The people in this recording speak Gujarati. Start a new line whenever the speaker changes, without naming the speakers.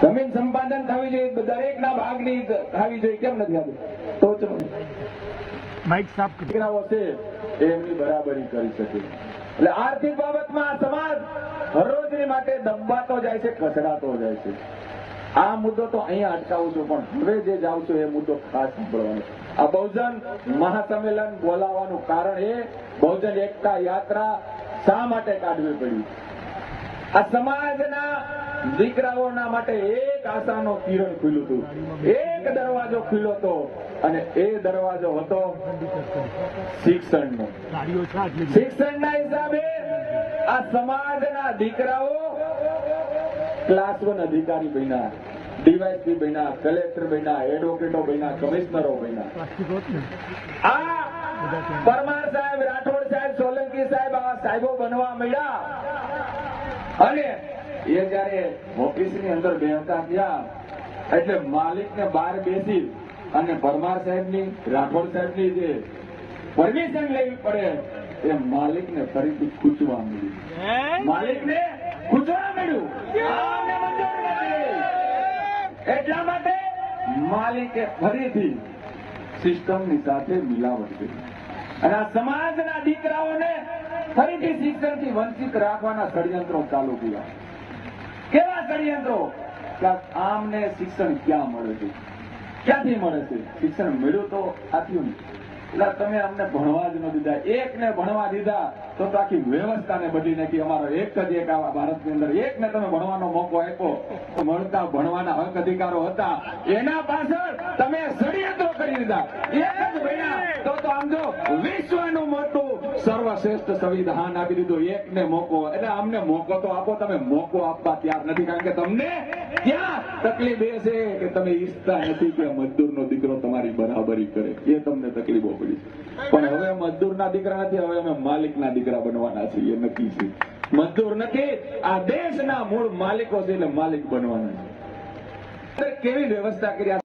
જમીન સંપાદન થવી જોઈએ, દરેકના ભાગની થવી જોઈએ, કેમ નથી થતું? તો
માઇક સાફ
દીકરાઓ છે એ એમની બરાબરી કરી શકે. એટલે આર્થિક બાબતમાં સમાજ હરરોજની માટે દબાતો જાય છે, કચડાતો જાય છે. આ મુદ્દો તો અહીંયા અટકાવું છું, પણ હવે જે જાઉં છું એ મુદ્દો ખાસ સાંભળવાનો. આ બહુજન મહાસંમેલન બોલાવવાનું કારણ એ બહુજન એકતા યાત્રા શા માટે કાઢવી પડી? આ સમાજના દીકરાઓના માટે એક આશાનો કિરણ ખુલ્યું હતું, એક દરવાજો ખુલ્યો હતો, અને એ દરવાજો હતો શિક્ષણનો. શિક્ષણના હિસાબે આ સમાજના દીકરાઓ ક્લાસ 1 અધિકારી બન્યા, ડીવાયસપી બન્યા, કલેક્ટર બન્યા, એડવોકેટો બન્યા, કમિશનરો બન્યા. આ પરમાર સાહેબ, રાઠોડ સાહેબ, સોલંકી સાહેબ, આ સાહેબો બનવા મળ્યા, અને એ જયારે ઓફિસની અંદર બેસતા થયા એટલે માલિકને બહાર બેસી અને પરમાર સાહેબની, રાઠોડ સાહેબની જે પરમિશન લેવી પડે એ માલિકને ફરીથી ખૂંચવા મળ્યું. માલિકને ખૂંચવા મળ્યું. એટલા માટે માલિકે ફરીથી સિસ્ટમની સાથે મિલાવટ કરી અને આ સમાજના દીકરાઓને ફરીથી શિક્ષણથી વંચિત રાખવાના ષડયંત્રો ચાલુ કર્યા. કેવા ષડયંત્રો? આમને શિક્ષણ ક્યાં મળે છે, ક્યાંથી મળે છે? શિક્ષણ મળ્યું તો આપ્યું નહીં. એટલે તમે અમને ભણવા જ ન દીધા. એકને ભણવા દીધા તો આખી વ્યવસ્થાને બદલી નાખી. અમારો એક જ એક આવા ભારતની અંદર એકને તમે ભણવાનો મોકો આપ્યો, મળતા ભણવાના હક અધિકારો હતા, એના પાછળ તમે ષડયંત્રો કરી દીધા. એક જ ભણ્યા તો આમ જો વિશ્વનું મોટું સર્વશ્રેષ્ઠ સંવિધાન આપી દીધું. એકને મોકો, એટલે અમને મોકો તો આપો. તમે મોકો આપવા તૈયાર નથી, કારણ કે તમને ક્યાં તકલીફ એ છે કે તમે ઈચ્છતા નથી કે મજદૂરનો દીકરો તમારી બરાબરી કરે. એ તમને તકલીફો પડી. પણ હવે મજદૂરના દીકરા નથી, હવે અમે માલિકના દીકરા બનવાના છીએ. એ નક્કી છે. મજદૂર નથી, આ દેશના મૂળ માલિકો છે, એટલે માલિક બનવાના છે. કેવી વ્યવસ્થા કરી?